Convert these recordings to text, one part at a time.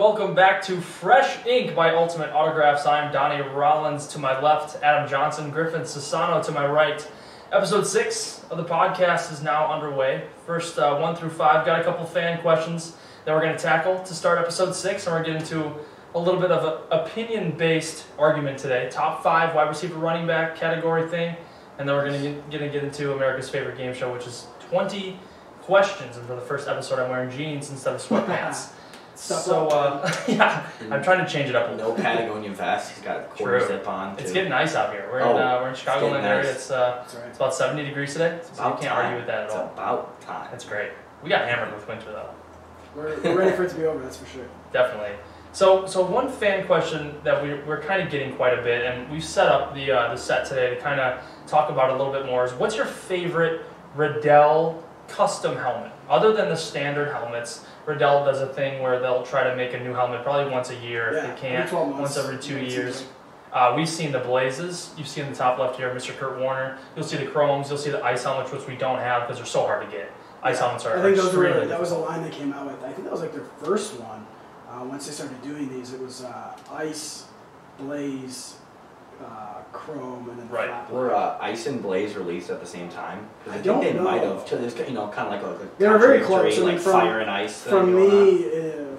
welcome back to Fresh Ink by Ultimate Autographs. I'm Donnie Rollins to my left, Adam Johnson, Griffin Sassano to my right. Episode 6 of the podcast is now underway. First 1 through 5, got a couple fan questions that we're going to tackle to start episode 6, and we're getting into a little bit of an opinion-based argument today. Top 5 wide receiver running back category thing, and then we're going to get into America's favorite game show, which is 20 questions. And for the first episode, I'm wearing jeans instead of sweatpants. Yeah, I'm trying to change it up a little. No Patagonia vest. He's got a quarter zip on. It's getting nice out here. We're in Chicagoland area. It's about 70 degrees today, so you can't argue with that at all. It's about time. That's great. We got hammered with winter though. We're ready for it to be over. That's for sure. Definitely. So one fan question that we're kind of getting quite a bit, and we've set up the set today to kind of talk about it a little bit more. Is what's your favorite Riddell custom helmet other than the standard helmets? Riddell does a thing where they'll try to make a new helmet probably once a year if they can, once every 2 years. We've seen the Blazes. You've seen the top left here, Mr. Kurt Warner. You'll see the Chromes. You'll see the Ice helmets, which we don't have because they're so hard to get. Ice helmets are extremely that was a line they came out with. I think that was like their first one. Once they started doing these, it was Ice, Blaze, Chrome, and then flat. Were Ice and Blaze released at the same time? I think they might have. It's kind of like a they were very close. like fire and ice. From me,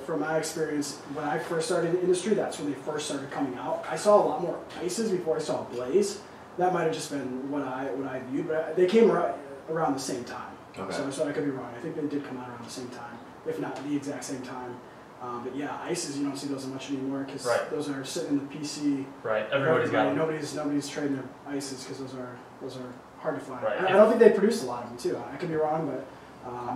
from my experience, when I first started in the industry, that's when they first started coming out. I saw a lot more Ices before I saw Blaze. That might have just been what I viewed, but they came around the same time. Okay. So I could be wrong. I think they did come out around the same time, if not the exact same time. But yeah, Ices, you don't see those much anymore because those are sitting in the PC. Right, everybody's got them. Nobody's trading their Ices because those are hard to find. Right. I don't think they produced a lot of them too. I could be wrong, but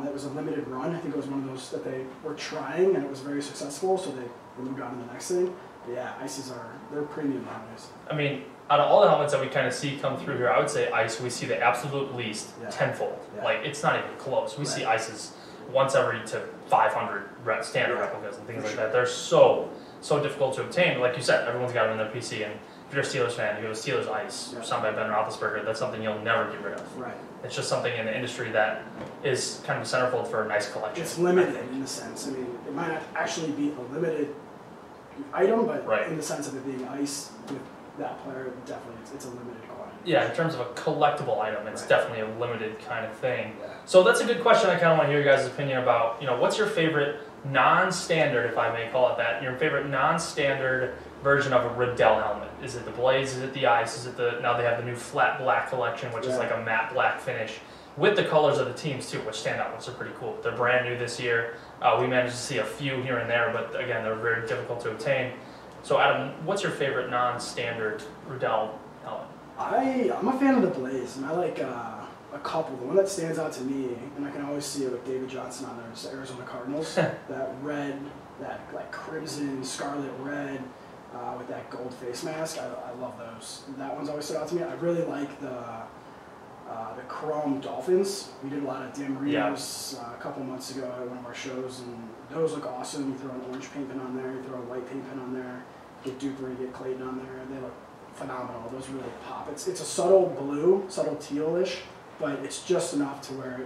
that was a limited run. I think it was one of those that they were trying and it was very successful, so they moved on to the next thing. But yeah, Ices they're premium nowadays. I mean, out of all the helmets that we kind of see come through here, I would say Ice we see the absolute least tenfold. Yeah. Like it's not even close. We see Ices once every to 500 standard replicas and things like that. They're so difficult to obtain. But like you said, everyone's got them in their PC, and if you're a Steelers fan, you go to Steelers Ice or signed by Ben Roethlisberger, that's something you'll never get rid of. Right. It's just something in the industry that is kind of a centerfold for a nice collection. It's limited in the sense. I mean, it might not actually be a limited item, but in the sense of it being Ice with that player, definitely it's a limited quantity. Yeah, in terms of a collectible item, it's definitely a limited kind of thing. Yeah. So that's a good question. I kind of want to hear your guys' opinion about, what's your favorite non-standard, if I may call it that, your favorite non-standard version of a Riddell helmet? Is it the Blaze? Is it the Ice? Is it now they have the new flat black collection, which is like a matte black finish with the colors of the teams too, which stand out, which are pretty cool. They're brand new this year. We managed to see a few here and there, but again, they're very difficult to obtain. So Adam, what's your favorite non-standard Riddell helmet? I'm a fan of the Blaze, and I like a couple. The one that stands out to me, and I can always see it with David Johnson on there, is the Arizona Cardinals. That red, that like crimson, scarlet red, with that gold face mask. I love those. That one's always stood out to me. I really like the Chrome Dolphins. We did a lot of Dan Rios a couple months ago at one of our shows, and those look awesome. You throw an orange paint pen on there, you throw a white paint pen on there, get Duper, you get Clayton on there, and they look phenomenal. Those really pop. It's a subtle blue, subtle tealish, but it's just enough to where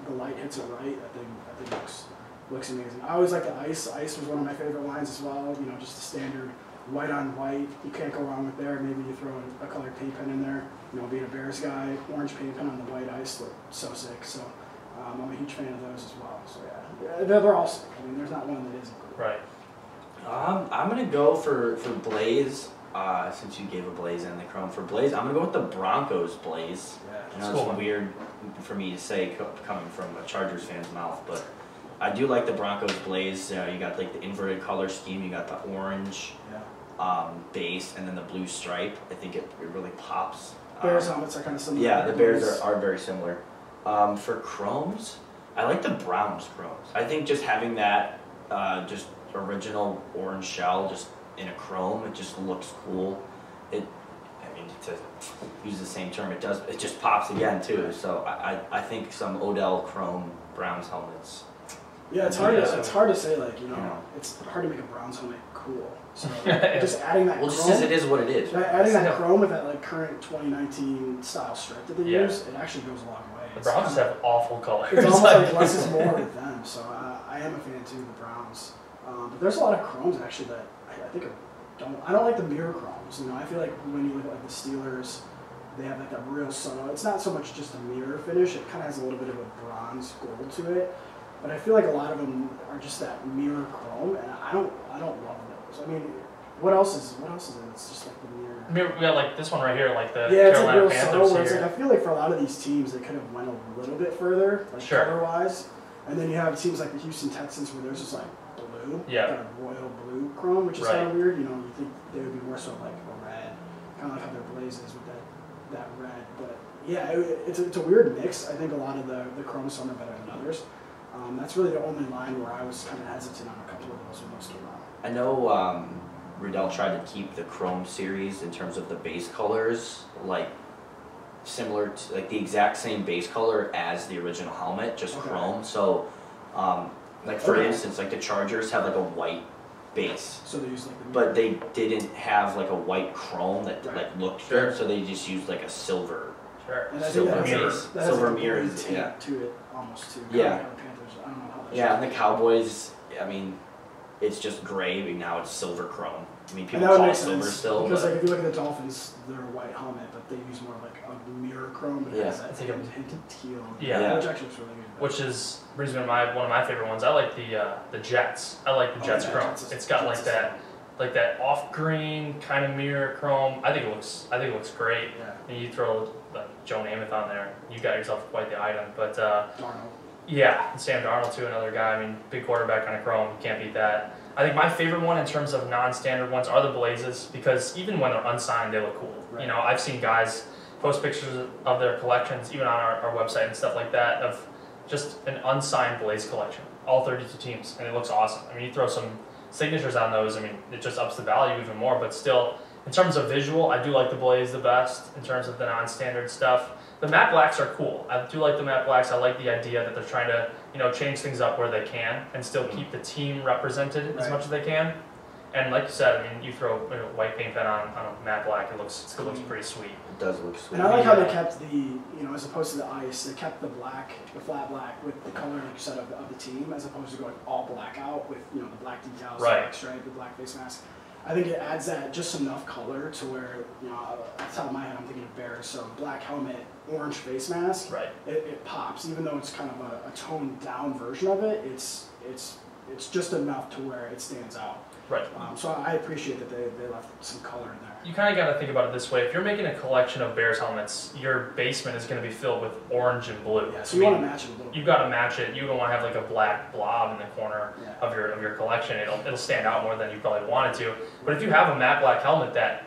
the light hits it right. I think looks amazing. I always like the Ice. Ice was one of my favorite lines as well. Just the standard white on white. You can't go wrong with there. Maybe you throw a colored paint pen in there. Being a Bears guy, orange paint pen on the white Ice look so sick. So I'm a huge fan of those as well. So yeah, they're all sick. I mean, there's not one that isn't good. Right. I'm gonna go for Blaze. Since you gave a Blaze and the Chrome for Blaze, I'm gonna go with the Broncos Blaze. Yeah, it's weird for me to say coming from a Chargers fan's mouth, but I do like the Broncos Blaze. You got like the inverted color scheme. You got the orange base and then the blue stripe. I think it really pops. Bears helmets are kind of similar. Yeah, the Bears are very similar. For Chromes, I like the Browns Chromes. I think just having that just original orange shell just in a chrome, it just looks cool. To use the same term, it just pops again too. So I think some Odell Chrome Browns helmets. Yeah, it's hard to say, like, it's hard to make a Browns helmet cool. So just adding that well, chrome. Just as it is what it is. Adding that chrome with that like current 2019 style strip that they use, it actually goes a long way. The Browns just have awful colors. It's almost like less is more with them. So I am a fan too of the Browns. But there's a lot of chromes actually that I think I don't like the mirror chromes. I feel like when you look at like the Steelers, they have like that real subtle. It's not so much just a mirror finish. It kind of has a little bit of a bronze gold to it. But I feel like a lot of them are just that mirror chrome, and I don't love those. I mean, what else is it? It's just like the mirror. We got like this one right here, like the it's Carolina like real Panthers subtle. Where it's here. like I feel like for a lot of these teams, they could have went a little bit further, like color-wise. And then you have teams like the Houston Texans where there's just like blue, kind of royal blue chrome, which is kind of weird. You think they would be more so like a red, kind of like how their blaze is with that red. But yeah, it's a weird mix. I think a lot of the chrome some are better than others. That's really the only line where I was kind of hesitant on a couple of those when those came out. I know Riddell tried to keep the chrome series in terms of the base colors like similar to like the exact same base color as the original helmet, just chrome. So like for instance, like the Chargers have like a white base. So they use like but they didn't have like a white chrome that like looked good, so they just used like a silver. And I silver think mirror. silver mirror Yeah. To it almost too. Yeah. Kind of the Panthers. I don't know how. Yeah, and the Cowboys. I mean, it's just gray, but now it's silver chrome. I mean, people that would call make it silver sense, still. Because but like if you look at the Dolphins, they're a white helmet, but they use more like a mirror chrome, but it has that hint of teal. Yeah. Which actually looks really good. Which brings me to one of my favorite ones. I like the Jets. I like the Jets chrome. It's got like that off green kind of mirror chrome. I think it looks great. Yeah. And you throw Joe Namath on there, you got yourself quite the item. But Darnold. yeah, and Sam Darnold too, another guy. I mean, big quarterback kind of chrome. You can't beat that. I think my favorite one in terms of non-standard ones are the Blazes, because even when they're unsigned, they look cool. Right. I've seen guys post pictures of their collections, even on our website and stuff like that, of just an unsigned Blaze collection, all 32 teams, and it looks awesome. I mean, you throw some signatures on those, I mean, it just ups the value even more, but still, in terms of visual, I do like the Blaze the best in terms of the non-standard stuff. The matte blacks are cool. I do like the matte blacks. I like the idea that they're trying to, change things up where they can and still keep the team represented as much as they can. And like you said, I mean, you throw a white paint pen on a matte black, it looks pretty sweet. It does look sweet. And I like how they kept as opposed to the ice, they kept the flat black with the color, like you said, of the team, as opposed to going all black out with, the black details, the black stripe, the black face mask. I think it adds that just enough color to where, at the top of my head, I'm thinking of Bears. So black helmet, orange face mask. Right. It pops, even though it's kind of a toned down version of it. It's just enough to where it stands out. Right. So I appreciate that they left some color in there. You kind of got to think about it this way. If you're making a collection of Bears helmets, your basement is going to be filled with orange and blue. Yeah, so you want to match it a little bit. You've got to match it. You don't want to have like a black blob in the corner of your collection. It'll stand out more than you probably want it to. But if you have a matte black helmet that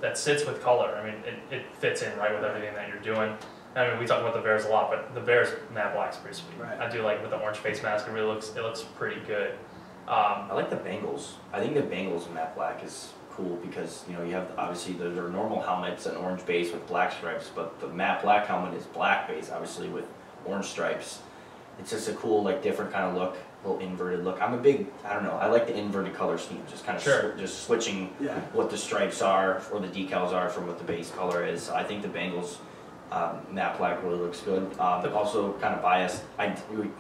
that sits with color, I mean, it fits in right with everything that you're doing. I mean, we talk about the Bears a lot, but the Bears matte black's pretty sweet. Right. I do like with the orange face mask. It looks pretty good. I like the Bengals. I think the Bengals matte black is cool because you have obviously their normal helmets, an orange base with black stripes, but the matte black helmet is black base, obviously with orange stripes. It's just a cool, like, different kind of look, little inverted look. I'm a big, I don't know, I like the inverted color scheme, just kind of just switching what the stripes are or the decals are from what the base color is. I think the Bengals matte black really looks good. Also kind of biased.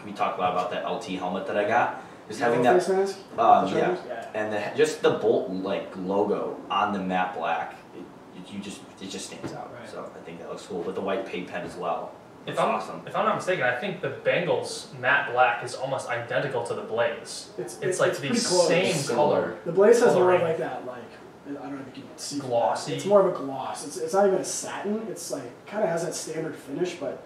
We talked a lot about that LT helmet that I got. Just having that, and just the Bolt logo on the matte black, it just stands out. Right. So I think that looks cool with the white paint pen as well. It's awesome. If I'm not mistaken, I think the Bengals matte black is almost identical to the Blaze. It's like the same color. The Blaze has more of like that, I don't know if you can see. Glossy. It's more of a gloss. It's not even a satin. It's like kind of has that standard finish, but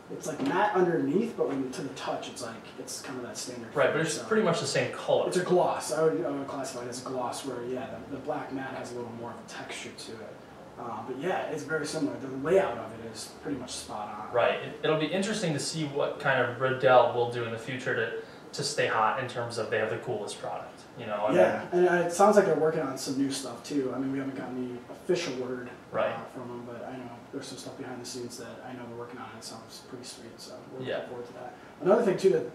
it's like matte underneath, but when to the touch, it's kind of that standard. Right, but it's pretty much the same color. It's a gloss. I would classify it as a gloss, where the black matte has a little more of a texture to it. But yeah, it's very similar. The layout of it is pretty much spot on. Right. It'll be interesting to see what kind of Riddell will do in the future to stay hot in terms of they have the coolest product. And it sounds like they're working on some new stuff too. I mean, we haven't gotten the official word from them, but I know there's some stuff behind the scenes that I know they're working on. It sounds pretty sweet, so we're looking forward to that. Another thing too that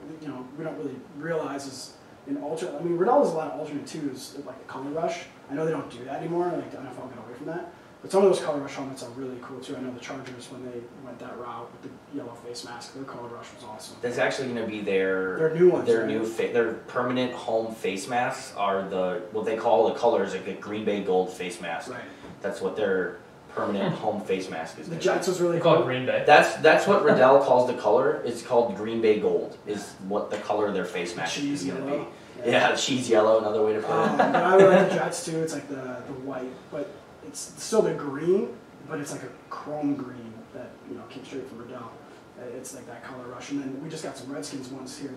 we don't really realize is in alternate. I mean, Riddell does a lot of alternate twos, like the color rush. I know they don't do that anymore. Like the NFL got away from that. But some of those color rush helmets are really cool too. I know the Chargers, when they went that route with the yellow face mask, their color rush was awesome. That's actually going to be their new ones. Their right? their permanent home face masks are what they call the colors, like a Green Bay gold face mask. Right. That's what their permanent home face mask is. The Jets was really called cool. Green Bay. That's what Riddell calls the color. It's called Green Bay gold. Is what the color of their face mask is going to be. Yeah, cheese yellow. Another way to put it. But I really like the Jets too. It's like the white, but it's still the green, but it's like a chrome green that came straight from Riddell. It's like that color rush. And then we just got some Redskins ones here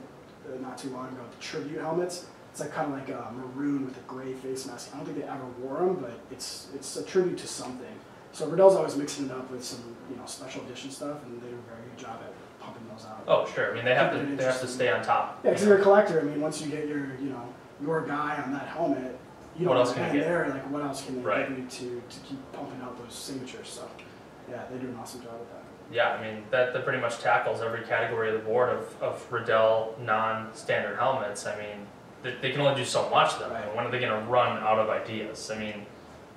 not too long ago. The tribute helmets. It's like kind of like a maroon with a gray face mask. I don't think they ever wore them, but it's a tribute to something. So Riddell's always mixing it up with some special edition stuff, and they do a very good job at pumping those out. Oh sure, I mean they have to stay on top. Yeah, because you're a collector. I mean, once you get your your guy on that helmet, what else can you get? There, like what else can they right. give you to keep pumping out those signatures? So yeah, they do an awesome job with that. Yeah, I mean that pretty much tackles every category of the board of Riddell non-standard helmets. I mean they can only do so much though. Right. I mean, when are they going to run out of ideas? I mean,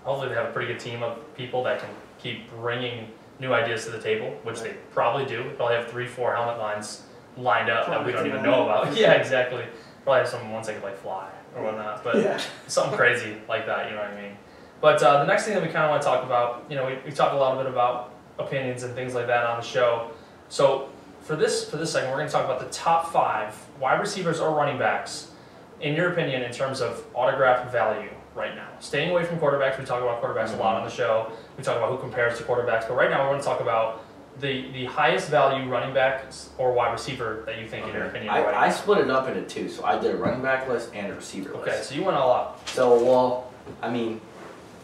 hopefully they have a pretty good team of people that can keep bringing new ideas to the table, which they probably do. They probably have 3-4 helmet lines lined up that we don't even know about. Yeah, exactly. Probably have some ones that could like fly or whatnot, but something crazy like that, you know what I mean? But the next thing that we kind of want to talk about, we talk a little bit about opinions and things like that on the show. So for this segment, we're going to talk about the top 5 wide receivers or running backs, in your opinion, in terms of autograph value right now. Staying away from quarterbacks, we talk about quarterbacks a lot on the show. We talk about who compares to quarterbacks, but right now we want to talk about the highest value running backs or wide receiver that you think, in your opinion. I split it up into 2, so I did a running back list and a receiver list. Okay, so you went all out. So, well, I mean,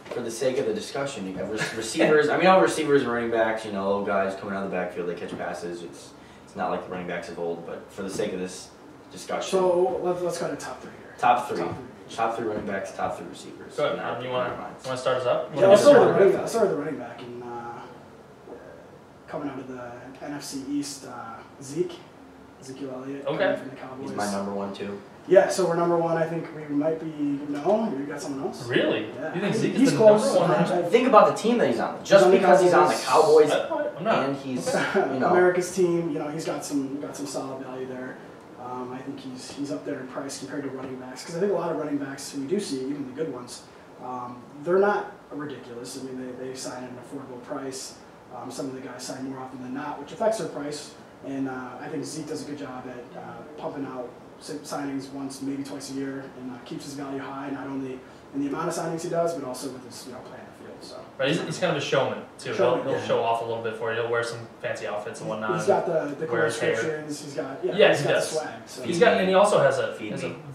for the sake of the discussion, you have receivers. I mean, all receivers and running backs, guys coming out of the backfield, they catch passes. It's not like the running backs of old, but for the sake of this discussion. So let's go to top 3 here. Top 3. Top 3 running backs, top 3 receivers. Go ahead. You want to start us up? Yeah, I'll start with the running back. And coming out of the NFC East, Ezekiel Elliott. Okay. From the Cowboys. He's my number 1 too. Yeah, so we're number 1. I think we might be. No, you got someone else. Really? Yeah. You think Zeke he's is the close. number 1? Think about the team that he's on. Just because he's on the Cowboys, I'm not. and he's America's team. He's got some solid value there. I think he's up there in price compared to running backs, because I think a lot of running backs who we do see, even the good ones, they're not ridiculous. I mean, they sign at an affordable price. Some of the guys sign more often than not, which affects their price. And I think Zeke does a good job at pumping out signings once, maybe twice a year, and keeps his value high, not only in the amount of signings he does, but also with his play in the field. So. Right, he's kind of a showman too. He'll show off a little bit for you. He'll wear some fancy outfits and whatnot. He's got the cool descriptions. He's got he got the does. swag. So. And he also has a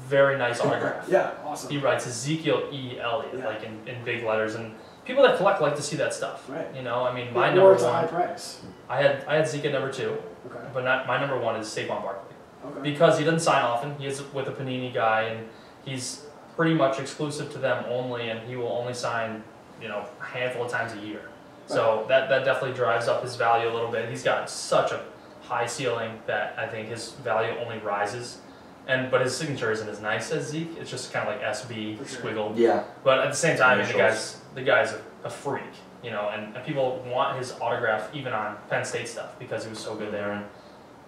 very nice autograph. Yeah, awesome. He writes Ezekiel E. Elliott like in big letters, and people that collect like to see that stuff. Right. I mean, my number 1. It's a high price. I had Zeke at number 2. Okay. But my number 1 is Saquon Barkley. Okay. Because he doesn't sign often. He is with a Panini guy, and he's pretty much exclusive to them only, and he will only sign, a handful of times a year. Right. So that definitely drives up his value a little bit. He's got such a high ceiling that I think his value only rises. But his signature isn't as nice as Zeke. It's just kind of like SB squiggled. Yeah. But at the same time, the guy's a freak, and people want his autograph even on Penn State stuff because he was so good there. And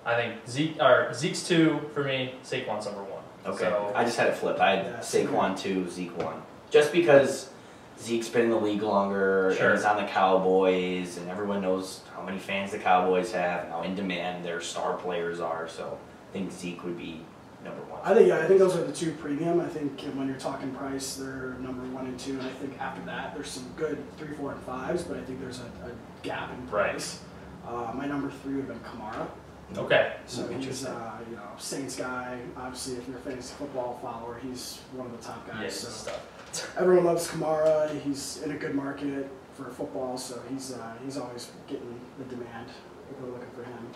I think Zeke's 2 for me, Saquon's number 1. Okay. So, I just had it flipped. I had Saquon 2, Zeke 1. Just because Zeke's been in the league longer, and he's on the Cowboys, and everyone knows how many fans the Cowboys have, and how in demand their star players are. So I think Zeke would be number 1. I think those are the 2 premium. I think when you're talking price, they're number 1 and 2, and I think after that there's some good 3, 4, and 5s, but I think there's a gap in price. Right. My number 3 would have been Kamara. Okay. So he's Saints guy. Obviously, if you're a fantasy football follower, he's one of the top guys. Yeah, so everyone loves Kamara. He's in a good market for football, so he's always getting the demand if we're looking for him.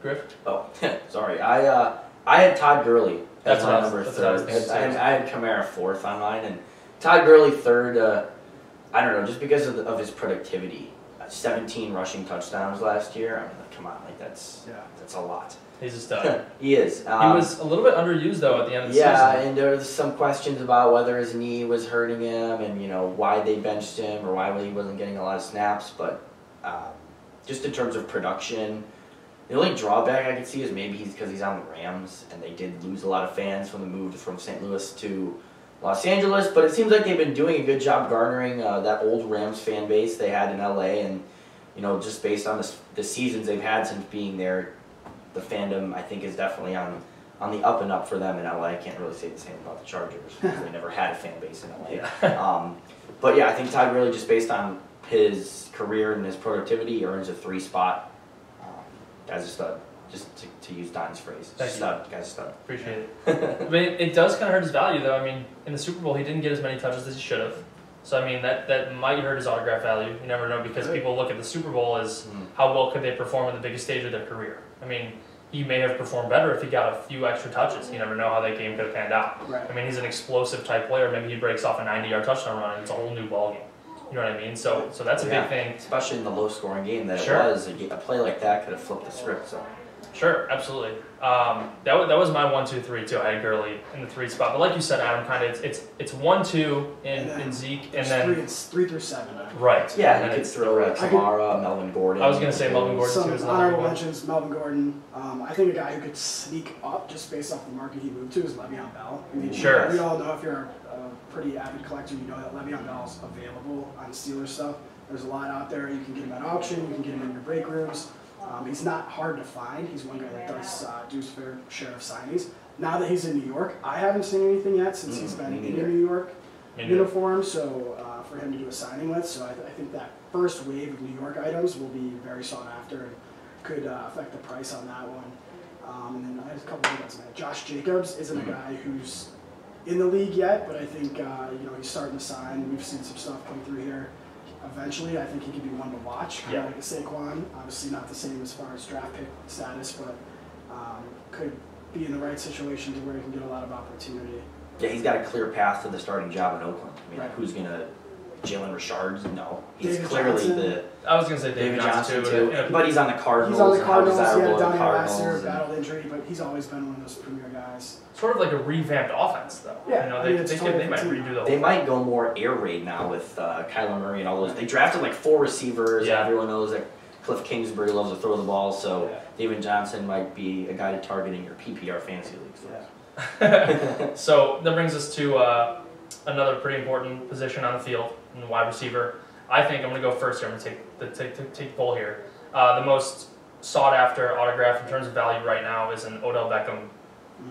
Griff? Oh, sorry. I had Todd Gurley as my number 3rd. I had Kamara 4th on mine, and Todd Gurley 3rd. I don't know, just because of his productivity. 17 rushing touchdowns last year. I mean, come on, that's a lot. He's a stud. He is. He was a little bit underused, though, at the end of the season. Yeah, and there was some questions about whether his knee was hurting him and, why they benched him or why he wasn't getting a lot of snaps. But just in terms of production, the only drawback I could see is maybe because he's on the Rams, and they did lose a lot of fans from the move from St. Louis to Los Angeles. But it seems like they've been doing a good job garnering that old Rams fan base they had in L.A. And, just based on the seasons they've had since being there, the fandom, I think, is definitely on the up and up for them in LA. I can't really say the same about the Chargers because they never had a fan base in LA. Yeah. But yeah, I think Todd Gurley, just based on his career and his productivity, earns a 3 spot as a stud. Just to use Don's phrase. Stud, guy's stud. Appreciate it. I mean, it does kind of hurt his value, though. I mean, in the Super Bowl, he didn't get as many touches as he should have. So, I mean, that might hurt his autograph value. You never know, because people look at the Super Bowl as how well could they perform in the biggest stage of their career. I mean, he may have performed better if he got a few extra touches. You never know how that game could have panned out. Right. I mean, he's an explosive type player. Maybe he breaks off a 90-yard touchdown run, and it's a whole new ballgame. You know what I mean? So that's a big thing. Especially in the low-scoring game that it was. A play like that could have flipped the script. So. Sure, absolutely. That was my 1, 2, 3 too. I had Gurley in the 3 spot, but like you said, Adam, kind of it's 1, 2 in Zeke, and then it's 3 through 7. Right. Yeah, and you could throw Kamara, Melvin Gordon. I was going to say Melvin Gordon too. Some honorable mentions: Melvin Gordon. I think a guy who could sneak up just based off the market he moved to is Le'Veon Bell. I mean, sure. We all know, if you're a pretty avid collector, you know that Le'Veon Bell's available on Steelers stuff. There's a lot out there. You can get him at auction. You can get him in your break rooms. He's not hard to find. He's one guy that does do his fair share of signings. Now that he's in New York, I haven't seen anything yet since he's been in a New York uniform. So for him to do a signing with, so I think that first wave of New York items will be very sought after and could affect the price on that one. And then I have a couple of guys. Josh Jacobs isn't a guy who's in the league yet, but I think he's starting to sign. We've seen some stuff come through here. Eventually, I think he could be one to watch, kind of like a Saquon. Obviously not the same as far as draft pick status, but could be in the right situation to where he can get a lot of opportunity. Yeah, he's got a clear path to the starting job in Oakland. I mean, who's going to... Jalen Richards? No. He's David clearly Johnson. I was going to say David Johnson too. But he's on the Cardinals. He's on the Cardinals. He had a down year Cardinals last year, battled injury, but he's always been one of those premier guys. Sort of like a revamped offense, though. Yeah, they might redo the whole They might go more air raid now with Kyler Murray and all those. They drafted like 4 receivers. Yeah. Everyone knows that Cliff Kingsbury loves to throw the ball, so David Johnson might be a guy to target in your PPR fantasy leagues. Yeah. So that brings us to another pretty important position on the field, in the wide receiver. I think I'm going to go first here. I'm going to take the poll here. The most sought after autograph in terms of value right now is an Odell Beckham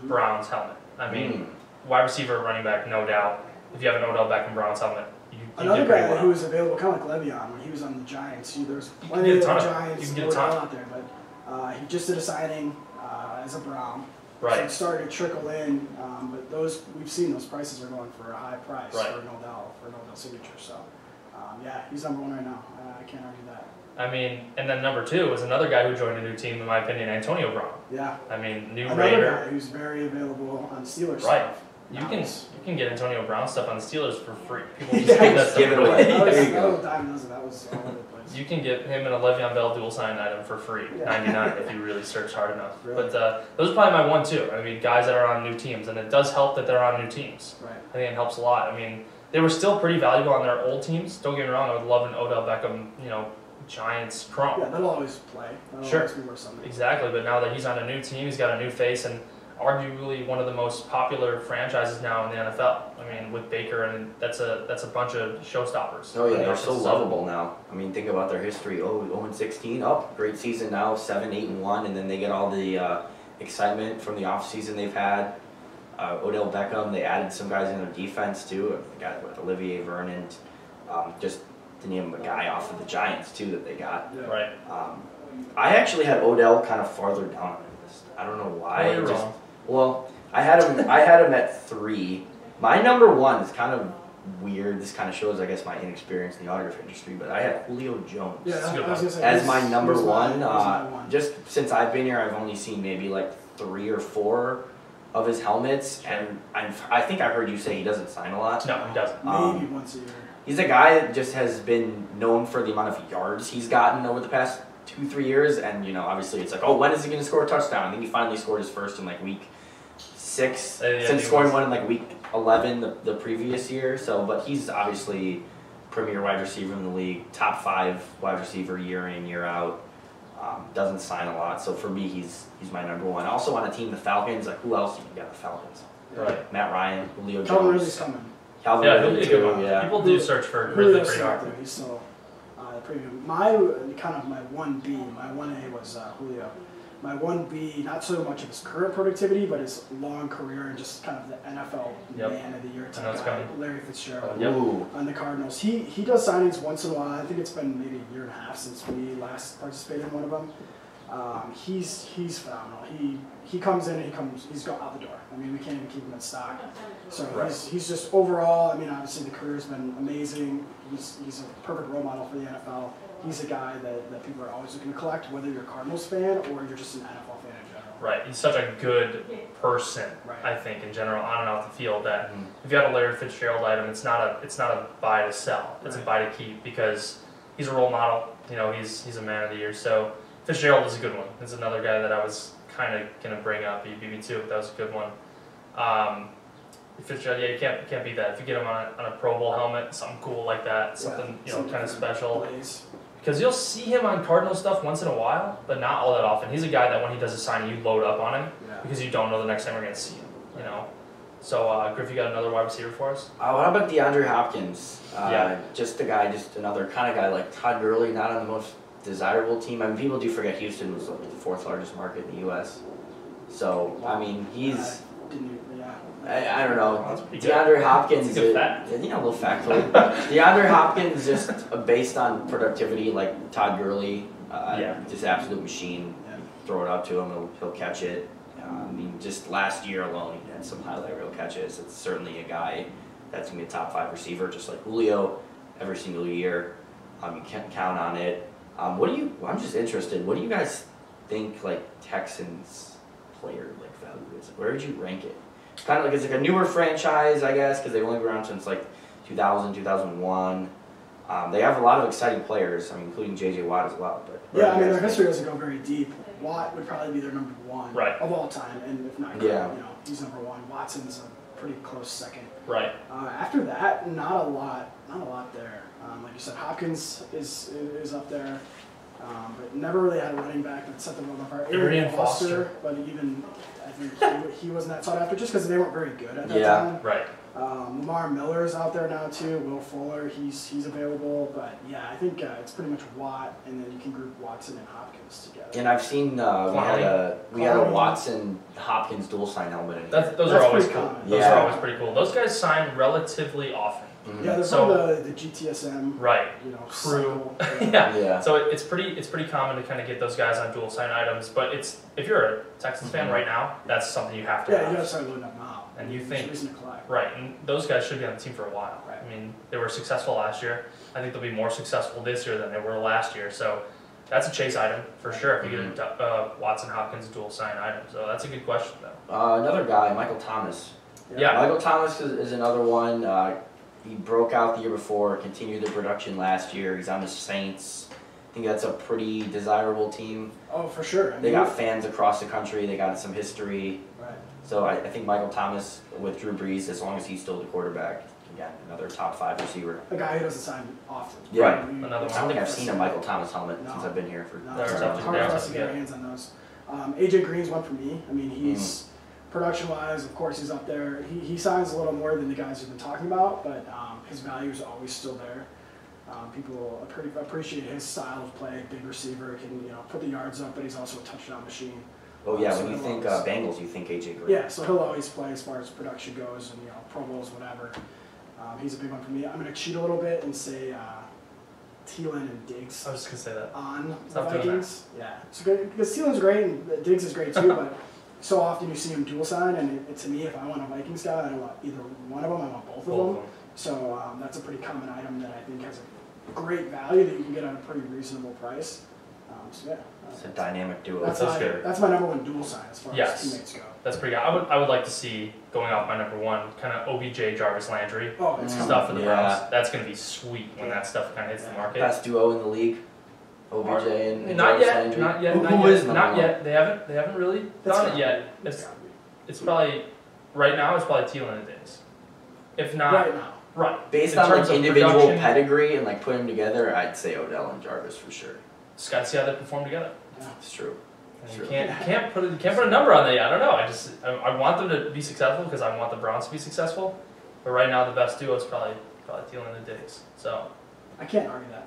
Browns helmet. I mean, wide receiver, running back, no doubt. If you have an Odell Beckham Browns helmet, you another get guy who was available, kind of like Le'Veon when he was on the Giants. There's plenty of Giants out there, but he just did a signing as a Brown. Right. So it started to trickle in, but we've seen those prices are going for a high price for an Odell signature. So he's number 1 right now. I can't argue that. I mean, and then number 2 is another guy who joined a new team, in my opinion, Antonio Brown. Yeah. I mean, new another Raider. Guy who's very available on Steelers stuff. You can get Antonio Brown stuff on the Steelers for free. People just give that stuff give it away. That was all over the place. You can get him and a Le'Veon Bell dual sign item for free, $99 if you really search hard enough. Really? But those are probably my 1, 2. I mean, guys that are on new teams, and it does help that they're on new teams. Right. I think it helps a lot. I mean, they were still pretty valuable on their old teams. Don't get me wrong. I would love an Odell Beckham, Giants chrome. Yeah, they'll always play. That'll always be worth something. Exactly, but now that he's on a new team, he's got a new face, and arguably one of the most popular franchises now in the NFL. I mean, with Baker, and that's a bunch of showstoppers. Oh yeah, they're so lovable now. I mean, think about their history. 0-16, great season now, 7-8-1, and then they get all the excitement from the offseason they've had. Odell Beckham, they added some guys in their defense too. They got Olivier Vernon, just to name a guy off of the Giants too that they got. Yeah. Right. I actually had Odell kind of farther down on the list. I don't know why. You're wrong. Well, I had him at 3. My number 1 is kind of weird. This kind of shows, I guess, my inexperience in the autograph industry. But I had Julio Jones as my number 1. Just since I've been here, I've only seen maybe like 3 or 4 of his helmets, and I think I heard you say he doesn't sign a lot. No, he doesn't. Maybe once a year. He's a guy that just has been known for the amount of yards he's gotten over the past 2-3 years, and obviously it's like, oh, when is he going to score a touchdown? I think he finally scored his first in like week 6 since scoring one in like week 11 the previous year. So, but he's obviously premier wide receiver in the league, top 5 wide receiver year in, year out. Doesn't sign a lot, so for me, he's my number one. Also on a team, the Falcons. Like, who else you got? The Falcons. Right. Matt Ryan, Julio Jones. Calvin Ridley's coming. Calvin Yeah, Ridley he'll be a good too. one. Yeah. People do search for Ridley pretty hard. He's still pretty good. My 1B, my 1A was Julio. My 1B, not so much of his current productivity, but his long career and just kind of the NFL man of the year type guy, Larry Fitzgerald on the Cardinals. He does signings once in a while. I think it's been maybe a year and a half since we last participated in one of them. He's phenomenal. He comes in and he's go out the door. I mean, we can't even keep him in stock. So he's just overall. I mean, obviously the career's been amazing. He's a perfect role model for the NFL. He's a guy that people are always looking to collect, whether you're a Cardinals fan or you're just an NFL fan in general. Right. He's such a good person, I think, in general, on and off the field, that if you have a Larry Fitzgerald item, it's not a buy to sell. It's a buy to keep, because he's a role model. He's a man of the year. So Fitzgerald is a good one. It's another guy that I was kind of going to bring up. He beat me too, but that was a good one. Fitzgerald, you can't beat that. If you get him on a Pro Bowl helmet, something cool like that, something kind of special. Because you'll see him on Cardinal stuff once in a while, but not all that often. He's a guy that when he does a signing, you load up on him because you don't know the next time we're going to see him. So, Griff, you got another wide receiver for us? What about DeAndre Hopkins? Just a guy, just another kind of guy like Todd Gurley, not on the most desirable team. I mean, people do forget Houston was the 4th largest market in the U.S. So, I mean, he's... I don't know. DeAndre Hopkins, a fact. A little factoid. DeAndre Hopkins, just based on productivity, like Todd Gurley, just absolute machine. Throw it up to him, he'll catch it. I mean, just last year alone, he had some highlight reel catches. It's certainly a guy that's going to be a top 5 receiver, just like Julio, every single year. You can't count on it. I'm just interested. What do you guys think, like, Texans player value is? Where would you rank it? Kind of like it's like a newer franchise, I guess, because they've only been around since like 2000, 2001. They have a lot of exciting players, I mean, including J.J. Watt as well. But I mean, their history doesn't go very deep. Watt would probably be their number 1 of all time, and if not, he's number 1. Watson's a pretty close second. Right. After that, not a lot there. Like you said, Hopkins is up there, but never really had a running back that set them apart. Arian Foster, but even I think he wasn't that sought after just because they weren't very good at that time. Right. Lamar Miller's out there now too. Will Fuller, he's available, but I think it's pretty much Watt, and then you can group Watson and Hopkins together. And I've seen we had a Watson Hopkins dual sign helmet. Those are always cool. Common. Those are always pretty cool. Those guys sign relatively often. Mm-hmm. Yeah, they're the GTSM crew. Yeah. So it's pretty common to kind of get those guys on dual sign items, but if you're a Texans fan right now, that's something you have to have. Yeah, you gotta start loading up now. And you think reason to collect. Right, and those guys should be on the team for a while. Right. I mean, they were successful last year. I think they'll be more successful this year than they were last year. So that's a chase item for sure if you get a Watson Hopkins dual sign item. So that's a good question though. Another guy, Michael Thomas. Yeah. Michael Thomas is another one. He broke out the year before, continued the production last year. He's on the Saints. I think that's a pretty desirable team. Oh, for sure. They got fans across the country. They got some history. Right. So I think Michael Thomas with Drew Brees, as long as he's still the quarterback, again, another top 5 receiver. A guy who doesn't sign often. Yeah. Right. Another I don't think I've seen a Michael Thomas helmet since I've been here. It's hard for us to get our hands on those. AJ Green's one for me. I mean, he's production-wise, of course, he's up there. He signs a little more than the guys we've been talking about, but his value is always still there. People appreciate his style of play. Big receiver, can put the yards up, but he's also a touchdown machine. Oh yeah, when you think Bengals, you think AJ Green. Yeah, so he'll always play as far as production goes, and Pro Bowls, whatever. He's a big one for me. I'm going to cheat a little bit and say Thielen and Diggs. I was just going to say that. On the Vikings. Yeah, it's good because Thielen's great and Diggs is great too, but so often you see him dual sign, and to me, if I want a Vikings guy, I don't want either one of them. I want both of them. So that's a pretty common item that I think has a great value that you can get at a pretty reasonable price. It's a dynamic duo. That's my number 1 dual sign as far as teammates go. That's pretty good. I would like to see, going off my number 1, kind of OBJ, Jarvis Landry stuff for the Browns. That's going to be sweet when that stuff kind of hits the market. Best duo in the league, OBJ and not Jarvis yet, Landry? not yet, Who not is yet, number not one? yet. They haven't really done it yet. It's probably right now. It's probably Thielen and Diggs. If not, Right now. right. Based In on like terms of individual production, pedigree and like putting them together, I'd say Odell and Jarvis for sure. just got to see how they perform together. It's true. And Sure. you can't put a number on that yet. I don't know. I want them to be successful because I want the Browns to be successful. But right now, the best duo is probably Thielen and Diggs. So I can't argue that.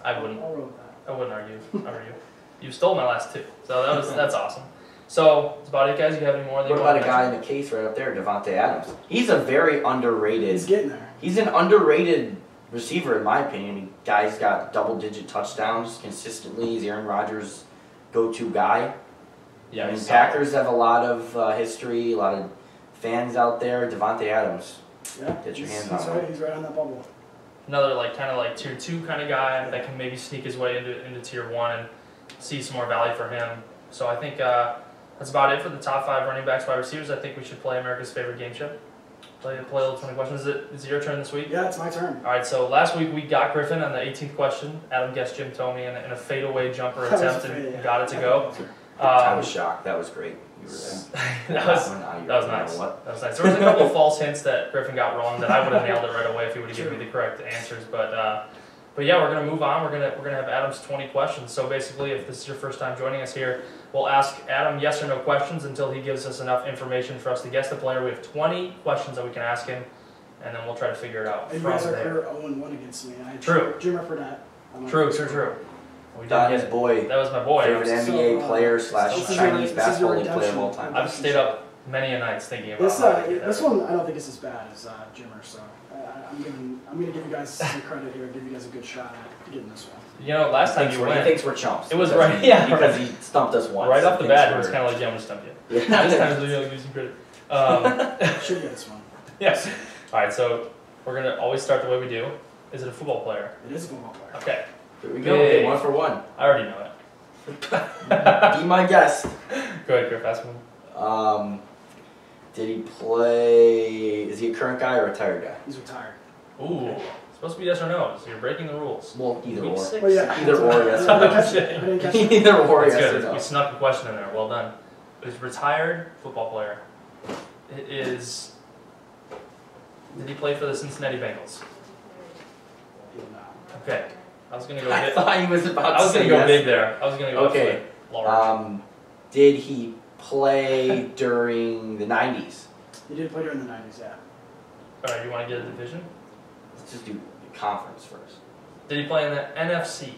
I wouldn't. I'll roll with that. I wouldn't argue. You stole my last two, so that's awesome. So that's about it, guys. You have any more? What about a guy in the case right up there, Devontae Adams? He's a very underrated. He's getting there. He's an underrated receiver in my opinion. Guy's got double-digit touchdowns consistently. He's Aaron Rodgers' go-to guy. Yeah, I mean, Packers have a lot of history, a lot of fans out there. Devontae Adams. Yeah. Get your hands he's on right, him. he's right on that bubble. another kind of tier 2 kind of guy that can maybe sneak his way into tier 1 and see some more value for him. So I think that's about it for the top 5 running backs, wide receivers. I think we should play America's favorite game show. Play a little 20 questions. Is it your turn this week? Yeah, it's my turn. All right. So last week we got Griffin on the 18th question. Adam guessed Jim Tomey in a fadeaway jumper That was attempt a fade, and yeah. got it to go. I was shocked. That was great. You were there. that was nice. What? That was nice. There was a couple of false hints that Griffin got wrong that I would have nailed it right away if he would have given me the correct answers. But yeah, we're gonna move on. We're gonna have Adam's 20 questions. So basically, if this is your first time joining us here, we'll ask Adam yes or no questions until he gives us enough information for us to guess the player. We have 20 questions that we can ask him, and then we'll try to figure it out. And you from guys are there. 0-1 against me. I True. Jimmer for that. True. We did Donnie's get- boy. That was my boy. Favorite NBA player / this is Chinese your basketball league player of redemption. all time. I've stayed up many a nights thinking about This how to get this that. one I don't think is as bad as Jimmer, so I'm gonna give you guys some credit here. Give you guys a good shot at getting this one. You know, last time you He went, thinks we're chumps. It was because right- he- yeah, Because right. he stumped us once. right off the He bat, thinks it was we're- kind of like, yeah, I'm going to stump you. Yeah. This time, it's really losing credit. Should get this one. Yes. All right, so we're going to always start the way we do. Is it a football player? It is a football player. Okay. Here we go. Big. 1 for 1. I already know it. Be my guest. Go ahead, Griff. Ask me. Did he play? Is he a current guy or a retired guy? He's retired. Ooh. It's supposed to be yes or no, so you're breaking the rules. Well, either Week or. 6. Well, yeah. Either or, yes. I didn't catch it. I didn't catch it. Either or, That's yes good. or no. You snuck a question in there. Well done. He's a retired football player. It is... Did he play for the Cincinnati Bengals? He did not. Okay. I was going to go I big. thought he was about I to was say going to go yes. big there. I was going to go Okay. absolutely large. Did he play during the 90s? He did play during the 90s, yeah. All right, you want to get a division? Let's just do the conference first. Did he play in the NFC?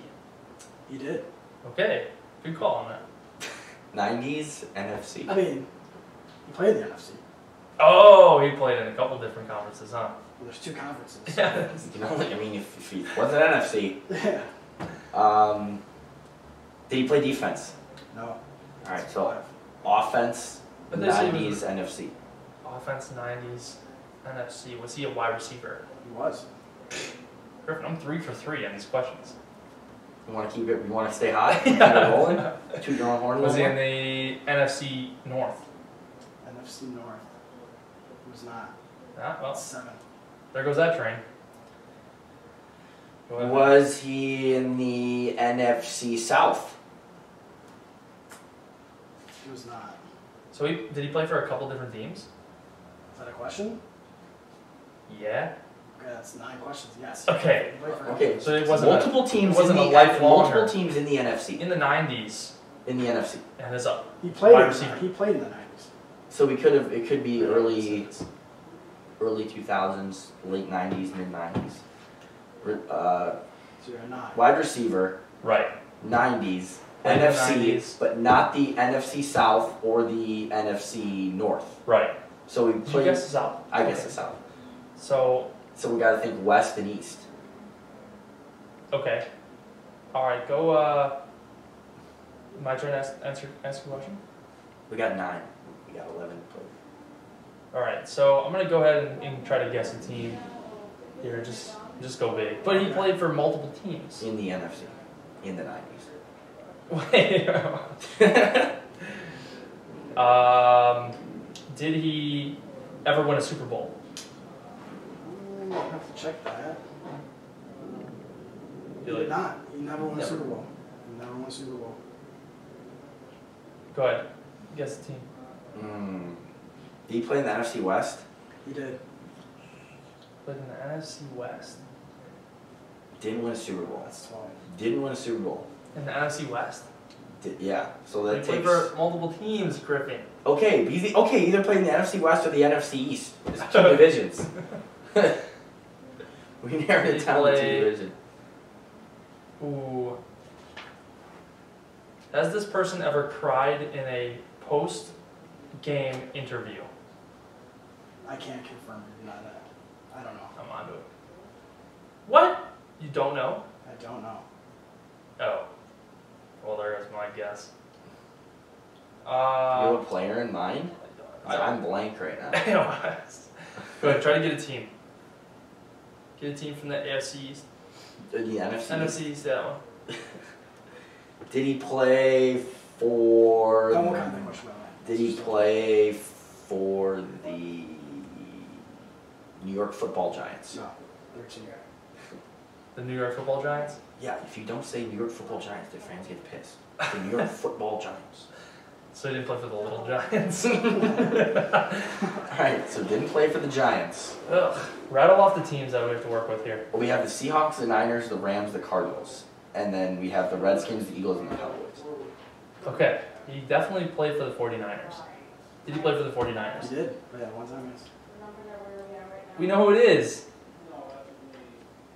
He did. Okay, good call on that. 90s NFC. I mean, he played in the NFC. Oh, he played in a couple different conferences, huh? Well, there's 2 conferences. Yeah. You know, I mean, if he wasn't NFC, Yeah. did he play defense? No. All right, so offense, But they say he 90s was- NFC. Offense, 90s, NFC. Was he a wide receiver? He was. Griffin, I'm 3 for 3 on these questions. You want to keep it? You want to stay hot? Keep it rolling? Toot your own horn a Was he little in more? the NFC North? NFC North. He was not. Ah, well, 7. there goes that train. Go ahead. Was he in the NFC South? He was not. So did he play for a couple different teams? Is that a question? Yeah. Okay, that's 9 questions. Yes. Okay. He played for- Okay, So it wasn't multiple teams. it wasn't in a the lifelong multiple or- teams in the NFC. in the 90s, In the NFC. and is up. He played. Wide In, receiver. he played in the 90s. So we could have. It could be early 2000s, late 90s, mid 90s. So you're not. Wide receiver, Right. 90s, Late NFC, 90s. but not the NFC South or the NFC North. Right. So we Did you played. guess this out? I guess Okay. the South. So, So we got to think West and East. okay. All right, go. My turn to ask a question? We got 9. We got 11 players. All right, so I'm going to go ahead and try to guess a team here. Just go big. But he played for multiple teams. In the NFC, in the 90s. Wait. Did he ever win a Super Bowl? I'll have to check that. He Feel did like- not. He never won a Never. Super Bowl. Never won a Super Bowl. Go ahead. Guess the team. Did he play in the NFC West? He did. Played in the NFC West. Didn't win a Super Bowl. That's 12. Didn't win a Super Bowl. In the NFC West. Yeah. So He that played takes. for multiple teams, Griffin. Okay, either play in the NFC West or the NFC East. There's 2 divisions. We narrowed it down to 2 divisions. Ooh. Has this person ever cried in a post-game interview? I can't confirm or deny that. I don't know. I'm onto it. What? You don't know? I don't know. Oh. Well, there is my guess. You have a player in mind? I'm blank right now. Go ahead, try to get a team. Get a team from the AFC East. The NFC. NFC East, that one. Did he play for? I won't kind of think much about that. Did he play for the New York Football Giants? No. They're too. The New York Football Giants? Yeah. If you don't say New York Football Giants, their fans get pissed. The New York Football Giants. So he didn't play for the Little Giants. Alright, so didn't play for the Giants. Ugh. Rattle off the teams that we have to work with here. We have the Seahawks, the Niners, the Rams, the Cardinals. And then we have the Redskins, the Eagles, and the Cowboys. Okay, he definitely played for the 49ers. Did he play for the 49ers? He did. Yeah, one time, yes. We know who it is.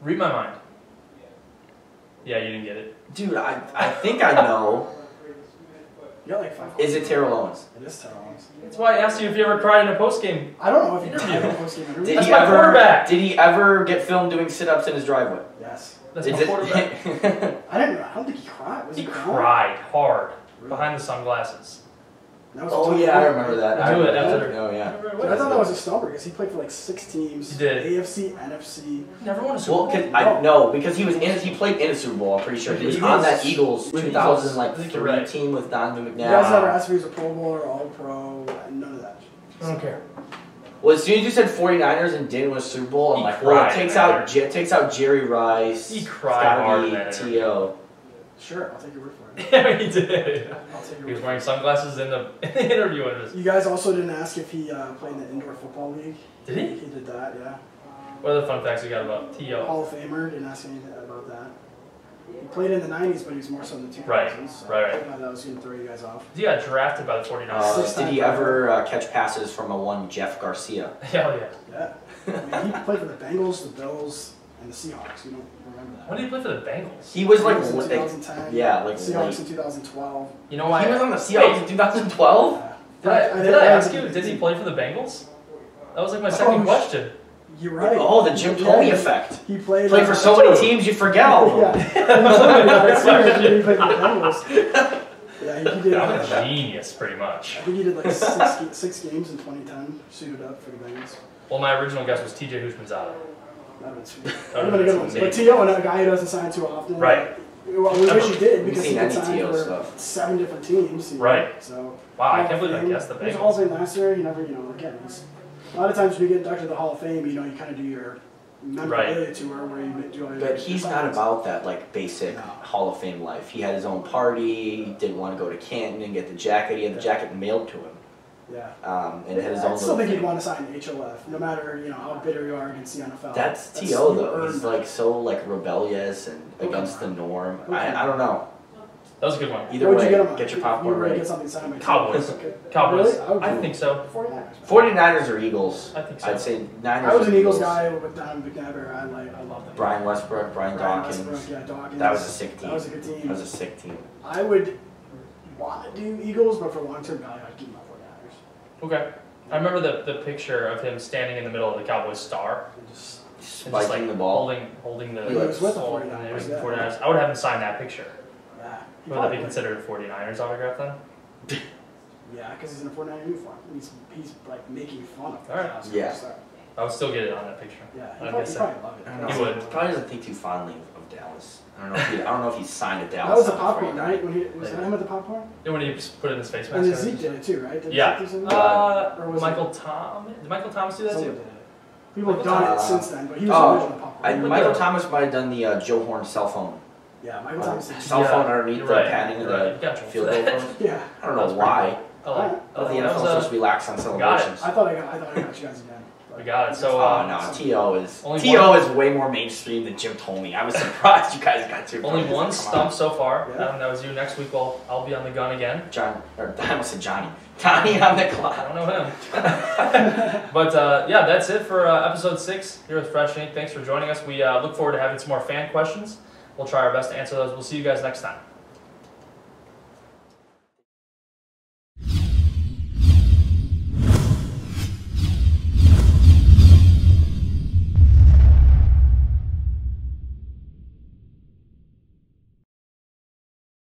Read my mind. Yeah, you didn't get it. Dude, I think I know. You got like 5. Is it Terrell Owens? It is Terrell Owens. That's why I asked you if you ever cried in a post-game. I don't know if he Interview. did a post-game interview. Did That's he my ever? quarterback. Did he ever get filmed doing sit-ups in his driveway? Yes. That's Is my it- quarterback. I don't think he cried. Was He he crying? cried hard Really? behind the sunglasses. That was a Oh tough yeah, I one. remember that. Do I it remember after- that. Oh yeah. Dude, I thought that was a stumper because he played for like 6 teams. He did. AFC, NFC. Never won a Super Well, Bowl. because he played in a Super Bowl. I'm pretty sure he was Eagles? on that Eagles With 2000 I think you're 3 right. team with Donovan McNabb. You guys never asked if he was a Pro Bowler or All Pro. None of that. I don't care. Well, as soon as you said 49ers and didn't win a Super Bowl, I'm He like, well, cried it takes in out that takes out Jerry Rice. He It's cried gotta hard be in that T.O. Sure, I'll take your word for it. Yeah, he did. I'll take your He was word for wearing sunglasses in the interview. And it. You guys also didn't ask if he played in the Indoor Football League. Did he? He did that, yeah. What are the fun facts we got about T.O.? Hall of Famer, didn't ask anything about that. He played in the 90s, but he was more so in the 2000s. Right, So right. I thought that was going to throw you guys off. He got drafted by the 49ers. Did he ever catch passes from a one Jeff Garcia? Hell yeah. Yeah. I mean, he played for the Bengals, the Bills, and the Seahawks. You don't remember that. When did he play for the Bengals? He was like, Bengals in like 2010. yeah, like Seahawks late. in 2012. You know why? He was on the Seahawks in 2012. Yeah. Did I ask you, did he play for the Bengals? That was like my second question. You're right. Oh, the Jim Thome effect. He played. Played for so many teams, you forget all of them. Yeah. He played for the Bengals. Yeah, he did. I'm a I genius, pretty much. think he did like six games in 2010, suited up for the Bengals. Well, my original guess was T.J. Houshmandzadeh. That would have been sweet. That That would've would have been a good been one. amazing. But T.O., and a guy who doesn't sign too often. Right. Well, we wish he did because We've he seen could any sign T.O. for stuff. 7 different teams. You know, Right. So. Wow, I Hall can't of believe I Fame. guessed the He was a Hall of Bengals. Fame last year. You never, again, a lot of times when you get inducted to the Hall of Fame, you kind of do your memorabilia tour where you do all your. But he's not about that like basic No. Hall of Fame life. He had his own party. He didn't want to go to Canton and get the jacket. He had the jacket mailed to him. Yeah. And it had his own I still little think thing. he'd want to sign HOF, no matter how bitter you are against the NFL. That's T.O. you though. earned He's that. like so like rebellious and against the norm. Okay. I don't know. That was a good one. Either What'd way, you get him on? get your You popcorn were gonna ready. Get something signed by Cowboys. Okay. Cowboys. Really? would I do think so. 49ers. 49ers or Eagles? I think so. I'd say Niners. I was or an Eagles guy with Don McNabb. I love them. Brian Westbrook, Brian Dawkins. Westbrook, yeah, Dawkins. That was a sick team. That was a good team. That was a sick team. I would want to do Eagles, but for long-term value, I'd keep my 49ers. Okay. I remember the picture of him standing in the middle of the Cowboys star. And just, And just, Spiking the ball. Holding the. He was with the ball, 49ers, and it was the yeah. 49ers. I would have him sign that picture. yeah. He Would that probably be considered a 49ers autograph then? Yeah, because he's in a 49er uniform. He's like making fun of All right. the Yeah. so, I would still get it on that picture. yeah, I'd he'd miss probably it. love it. I don't He know. would. He probably doesn't think too fondly of Dallas. I don't know if he signed at Dallas. That was the before he popcorn, died. right? When he was Yeah. that him at the popcorn? Yeah, when he just put it in his face And mask. Zeke did it too, right? Did Yeah. Zeke do something? Or was Michael Thomas. Did Michael Thomas do that Someone too? did it. People have done it since then, but he was Oh, the original popcorn. Michael Thomas might have done the Joe Horn cell phone Yeah, Michael Thomas. Cell phone underneath the right, padding of right. the Gotcha. field goal post. Yeah. I don't know why. I like. But the that NFL is was, supposed to be lax on got it. celebrations. I thought I got you guys again. We got it. So Oh no, T.O. is only is way more mainstream than Jim told me. I was surprised you guys got Jim. only one stump so far. Yeah. That was you. Next week, I'll be on the gun again. I almost said Johnny. Donnie on the I clock. don't know him. But yeah, that's it for episode 6 here with Fresh Ink. Thanks for joining us. We look forward to having some more fan questions. We'll try our best to answer those. We'll see you guys next time.